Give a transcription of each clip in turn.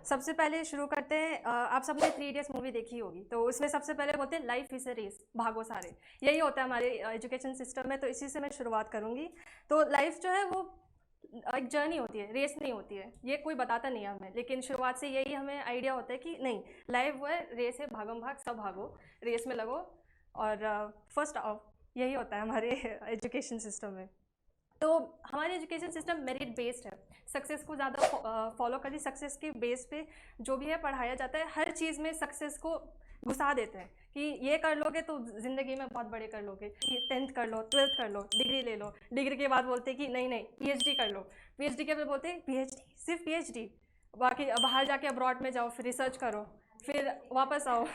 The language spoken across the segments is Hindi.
सबसे पहले शुरू करते हैं। आप सबने थ्री इडियट्स मूवी देखी होगी, तो उसमें सबसे पहले बोलते हैं लाइफ इज़ अ रेस, भागो सारे। यही होता है हमारे एजुकेशन सिस्टम में, तो इसी से मैं शुरुआत करूँगी। तो लाइफ जो है वो एक जर्नी होती है, रेस नहीं होती है। ये कोई बताता नहीं है हमें, लेकिन शुरुआत से यही हमें आइडिया होता है कि नहीं, लाइफ वो है, रेस है, भागम भाग, सब भागो, रेस में लगो और फर्स्ट आओ। यही होता है हमारे एजुकेशन सिस्टम में। तो हमारी एजुकेशन सिस्टम मेरिट बेस्ड है, सक्सेस को ज़्यादा फॉलो करिए। सक्सेस के बेस पे जो भी है पढ़ाया जाता है, हर चीज़ में सक्सेस को घुसा देते हैं कि ये कर लोगे तो ज़िंदगी में बहुत बड़े कर लोगे। 10th कर लो, 12th कर लो, डिग्री ले लो, डिग्री के बाद बोलते हैं कि नहीं नहीं पीएचडी कर लो, पीएचडी के बाद बोलते हैं पीएचडी, सिर्फ पीएचडी, बाकी बाहर जाके अब्रॉड में जाओ, फिर रिसर्च करो, फिर वापस आओ।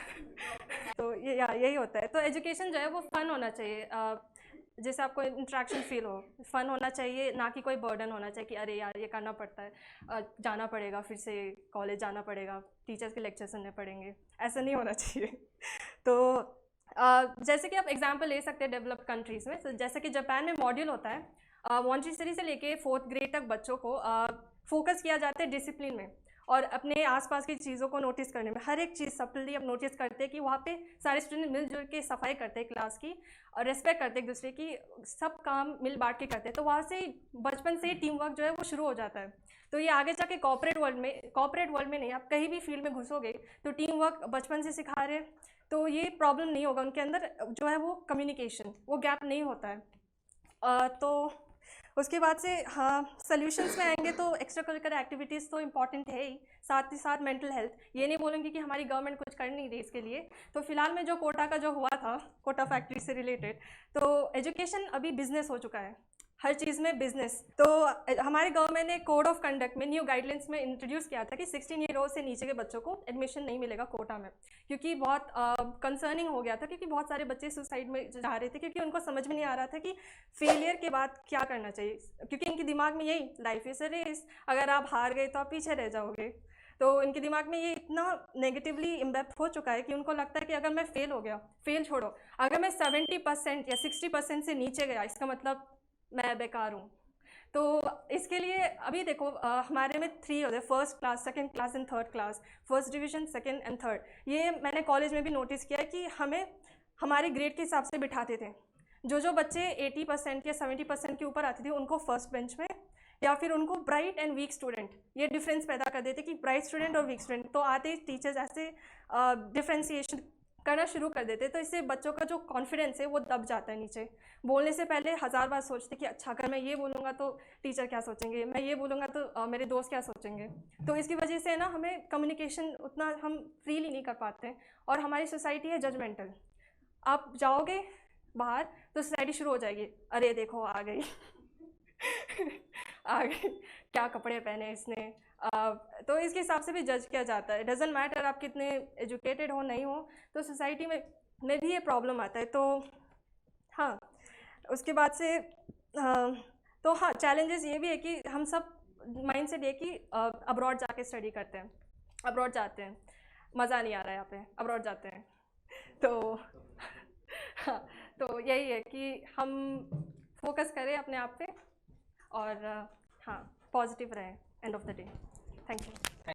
तो ये यही होता है। तो एजुकेशन जो है वो फ़न होना चाहिए, जैसे आपको इंट्रैक्शन फील हो, फ़न होना चाहिए, ना कि कोई बर्डन होना चाहिए कि अरे यार ये करना पड़ता है, जाना पड़ेगा, फिर से कॉलेज जाना पड़ेगा, टीचर्स के लेक्चर सुनने पड़ेंगे, ऐसा नहीं होना चाहिए। तो जैसे कि आप एग्जांपल ले सकते हैं डेवलप्ड कंट्रीज़ में, तो जैसे कि जापान में मॉड्यूल होता है, मॉन्टेसरी से लेके 4th ग्रेड तक बच्चों को फोकस किया जाता है डिसिप्लिन में और अपने आसपास की चीज़ों को नोटिस करने में। हर एक चीज़ सटली अब नोटिस करते हैं कि वहाँ पे सारे स्टूडेंट मिलजुल के सफाई करते हैं क्लास की, और रेस्पेक्ट करते हैं एक दूसरे की, सब काम मिल बांट के करते हैं। तो वहाँ से बचपन से ही टीम वर्क जो है वो शुरू हो जाता है। तो ये आगे जाके कॉर्पोरेट वर्ल्ड में नहीं, आप कहीं भी फील्ड में घुसोगे तो टीम वर्क बचपन से सिखा रहे हैं, तो ये प्रॉब्लम नहीं होगा उनके अंदर, जो है वो कम्युनिकेशन, वो गैप नहीं होता है। तो उसके बाद से हाँ, सॉल्यूशंस में आएंगे तो एक्स्ट्रा करिकुलर एक्टिविटीज़ तो इंपॉर्टेंट है ही, साथ ही साथ मेंटल हेल्थ। ये नहीं बोलूँगी कि हमारी गवर्नमेंट कुछ कर नहीं रही इसके लिए। तो फिलहाल में जो कोटा का जो हुआ था, कोटा फैक्ट्री से रिलेटेड, तो एजुकेशन अभी बिजनेस हो चुका है, हर चीज़ में बिजनेस। तो हमारे गवर्नमेंट ने कोड ऑफ कंडक्ट में न्यू गाइडलाइंस में इंट्रोड्यूस किया था कि 16 ईयर ओल्ड से नीचे के बच्चों को एडमिशन नहीं मिलेगा कोटा में, क्योंकि बहुत कंसर्निंग हो गया था, क्योंकि बहुत सारे बच्चे सुसाइड में जा रहे थे, क्योंकि उनको समझ में नहीं आ रहा था कि फेलियर के बाद क्या करना चाहिए, क्योंकि इनके दिमाग में यही लाइफ इज़ अ रेस, अगर आप हार गए तो आप पीछे रह जाओगे। तो इनके दिमाग में ये इतना नेगेटिवली इम्पैक्ट हो चुका है कि उनको लगता है कि अगर मैं फेल हो गया, फेल छोड़ो, अगर मैं 70% या 60% से नीचे गया, इसका मतलब मैं बेकार हूँ। तो इसके लिए अभी देखो, हमारे में 3 होते हैं, first class, second class and third class, first division, second and third. ये मैंने कॉलेज में भी नोटिस किया है कि हमें हमारे ग्रेड के हिसाब से बिठाते थे। जो बच्चे 80% या 70% के ऊपर आते थे उनको फर्स्ट बेंच में, या फिर उनको ब्राइट एंड वीक स्टूडेंट, ये डिफरेंस पैदा कर देते कि ब्राइट स्टूडेंट और वीक स्टूडेंट। तो आते ही टीचर्स ऐसे डिफ्रेंसिएशन करना शुरू कर देते, तो इससे बच्चों का जो कॉन्फिडेंस है वो दब जाता है नीचे। बोलने से पहले 1000 बार सोचते कि अच्छा अगर मैं ये बोलूँगा तो टीचर क्या सोचेंगे, मैं ये बोलूँगा तो मेरे दोस्त क्या सोचेंगे। तो इसकी वजह से ना हमें कम्युनिकेशन उतना हम फ्रीली नहीं कर पाते हैं, और हमारी सोसाइटी है जजमेंटल। आप जाओगे बाहर तो सोसाइटी शुरू हो जाएगी, अरे देखो आ गई आ गई, क्या कपड़े पहने इसने। तो इसके हिसाब से भी जज किया जाता है। डजेंट मैटर आप कितने एजुकेटेड हो नहीं हो, तो सोसाइटी में भी ये प्रॉब्लम आता है। तो हाँ, उसके बाद से तो हाँ, चैलेंजेस ये भी है कि हम सब माइंड सेट ये कि अब्रॉड जाके स्टडी करते हैं, अब्रॉड जाते हैं, मज़ा नहीं आ रहा है यहाँ पे, अब्रॉड जाते हैं। तो हाँ, तो यही है कि हम फोकस करें अपने आप पे, और हाँ, पॉजिटिव रहें end of the day. Thank you.